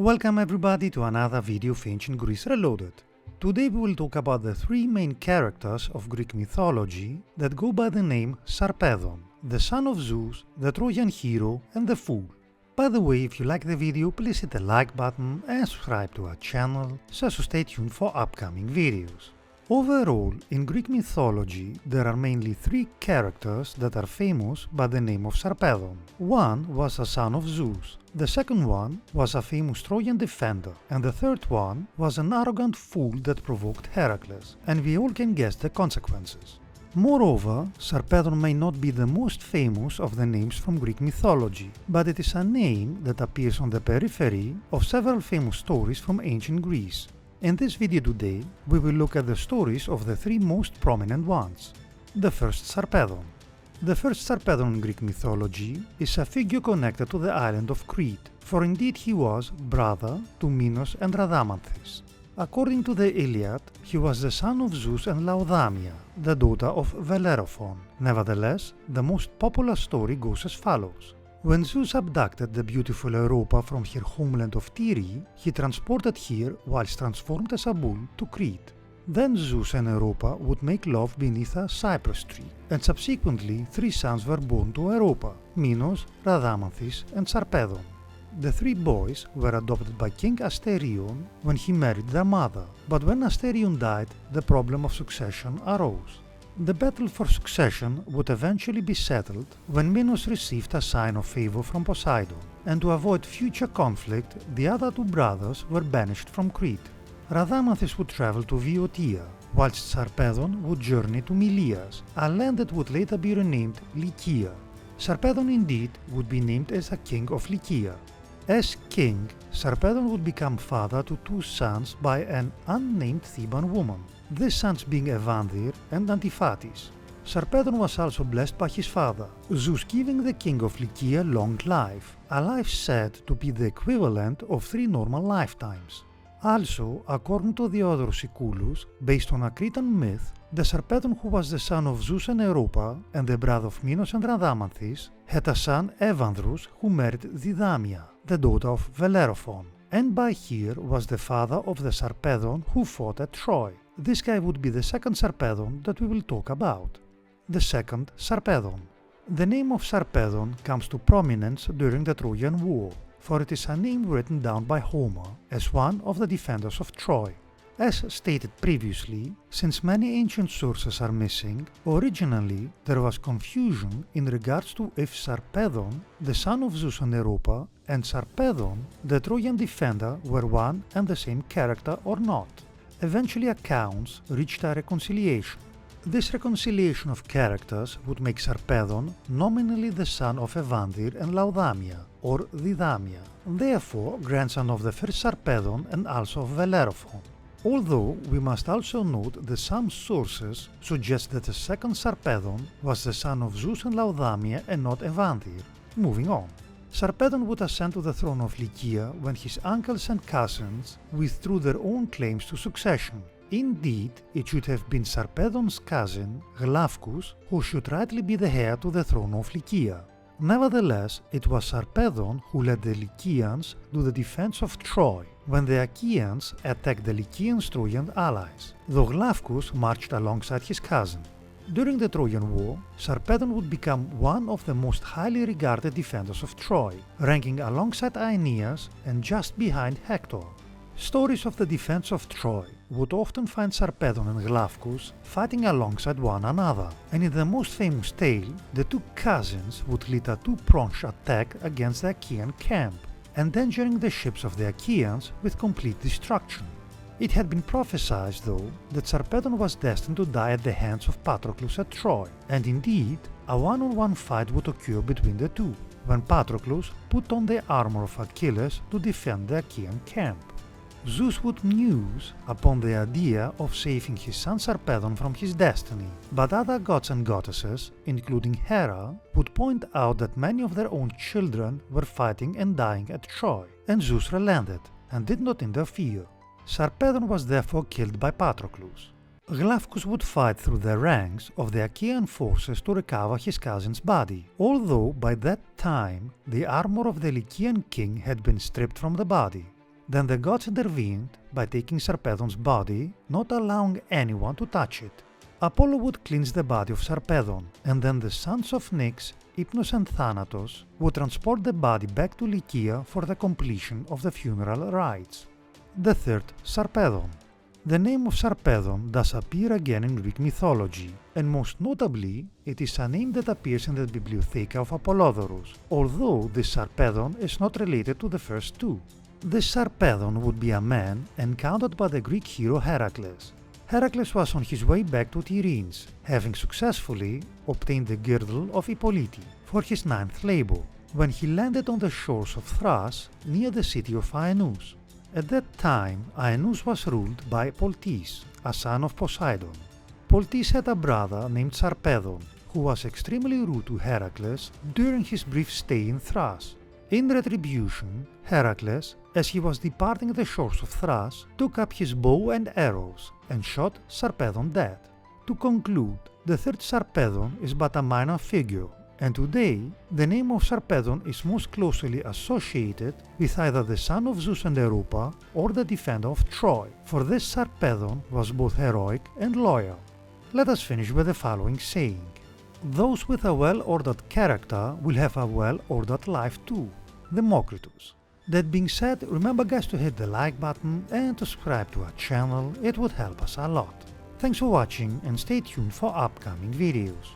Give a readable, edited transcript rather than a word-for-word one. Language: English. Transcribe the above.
Welcome everybody to another video of Ancient Greece Reloaded. Today we will talk about the three main characters of Greek mythology that go by the name Sarpedon, the son of Zeus, the Trojan hero and the fool. By the way, if you like the video, please hit the like button and subscribe to our channel so as to stay tuned for upcoming videos. Overall, in Greek mythology, there are mainly three characters that are famous by the name of Sarpedon. One was a son of Zeus, the second one was a famous Trojan defender, and the third one was an arrogant fool that provoked Heracles, and we all can guess the consequences. Moreover, Sarpedon may not be the most famous of the names from Greek mythology, but it is a name that appears on the periphery of several famous stories from ancient Greece. In this video today, we will look at the stories of the three most prominent ones. The first, Sarpedon. The first Sarpedon in Greek mythology is a figure connected to the island of Crete, for indeed he was brother to Minos and Rhadamanthus. According to the Iliad, he was the son of Zeus and Laodamia, the daughter of Bellerophon. Nevertheless, the most popular story goes as follows. When Zeus abducted the beautiful Europa from her homeland of Tyre, he transported her whilst transformed as a bull to Crete. Then Zeus and Europa would make love beneath a cypress tree, and subsequently three sons were born to Europa: Minos, Rhadamanthus and Sarpedon. The three boys were adopted by King Asterion when he married their mother, but when Asterion died, the problem of succession arose. The battle for succession would eventually be settled when Minos received a sign of favor from Poseidon, and to avoid future conflict, the other two brothers were banished from Crete. Rhadamanthus would travel to Boeotia, whilst Sarpedon would journey to Mylias, a land that would later be renamed Lycia. Sarpedon indeed would be named as a king of Lycia. As king, Sarpedon would become father to two sons by an unnamed Theban woman, these sons being Evandir and Antiphatis. Sarpedon was also blessed by his father, Zeus giving the king of Lycia long life, a life said to be the equivalent of 3 normal lifetimes. Also, according to Diodorus Siculus, based on a Cretan myth, the Sarpedon who was the son of Zeus and Europa and the brother of Minos and Rhadamanthus had a son Evandrus who married Laodamia, the daughter of Bellerophon, and by her was the father of the Sarpedon who fought at Troy. This guy would be the second Sarpedon that we will talk about. The second, Sarpedon. The name of Sarpedon comes to prominence during the Trojan War, for it is a name written down by Homer as one of the defenders of Troy. As stated previously, since many ancient sources are missing, originally there was confusion in regards to if Sarpedon, the son of Zeus and Europa, and Sarpedon, the Trojan defender, were one and the same character or not. Eventually accounts reached a reconciliation. This reconciliation of characters would make Sarpedon nominally the son of Evandir and Laodamia, or Didamia, therefore grandson of the first Sarpedon and also of Bellerophon. Although we must also note that some sources suggest that the second Sarpedon was the son of Zeus and Laodamia and not Evandir. Moving on. Sarpedon would ascend to the throne of Lycia when his uncles and cousins withdrew their own claims to succession. Indeed, it should have been Sarpedon's cousin, Glaucus, who should rightly be the heir to the throne of Lycia. Nevertheless, it was Sarpedon who led the Lycians to the defense of Troy, when the Achaeans attacked the Lycians' Trojan allies, though Glaucus marched alongside his cousin. During the Trojan War, Sarpedon would become one of the most highly regarded defenders of Troy, ranking alongside Aeneas and just behind Hector. Stories of the defense of Troy would often find Sarpedon and Glaucus fighting alongside one another, and in the most famous tale, the two cousins would lead a two-pronged attack against the Achaean camp, endangering the ships of the Achaeans with complete destruction. It had been prophesied, though, that Sarpedon was destined to die at the hands of Patroclus at Troy, and indeed, a one-on-one fight would occur between the two, when Patroclus put on the armor of Achilles to defend the Achaean camp. Zeus would muse upon the idea of saving his son Sarpedon from his destiny, but other gods and goddesses, including Hera, would point out that many of their own children were fighting and dying at Troy, and Zeus relented and did not interfere. Sarpedon was therefore killed by Patroclus. Glaucus would fight through the ranks of the Achaean forces to recover his cousin's body, although by that time the armor of the Lycian king had been stripped from the body. Then the gods intervened by taking Sarpedon's body, not allowing anyone to touch it. Apollo would cleanse the body of Sarpedon, and then the sons of Nyx, Hypnos and Thanatos, would transport the body back to Lycia for the completion of the funeral rites. The third, Sarpedon. The name of Sarpedon does appear again in Greek mythology, and most notably, it is a name that appears in the Bibliotheca of Apollodorus, although this Sarpedon is not related to the first two. This Sarpedon would be a man encountered by the Greek hero Heracles. Heracles was on his way back to Tiryns, having successfully obtained the girdle of Hippolyte for his 9th labor, when he landed on the shores of Thrace near the city of Aeneas. At that time, Aeneas was ruled by Poltees, a son of Poseidon. Poltees had a brother named Sarpedon, who was extremely rude to Heracles during his brief stay in Thrace. In retribution, Heracles, as he was departing the shores of Thrace, took up his bow and arrows and shot Sarpedon dead. To conclude, the third Sarpedon is but a minor figure, and today the name of Sarpedon is most closely associated with either the son of Zeus and Europa or the defender of Troy, for this Sarpedon was both heroic and loyal. Let us finish with the following saying: those with a well-ordered character will have a well-ordered life too. Democritus. That being said, remember guys to hit the like button and to subscribe to our channel, it would help us a lot. Thanks for watching and stay tuned for upcoming videos.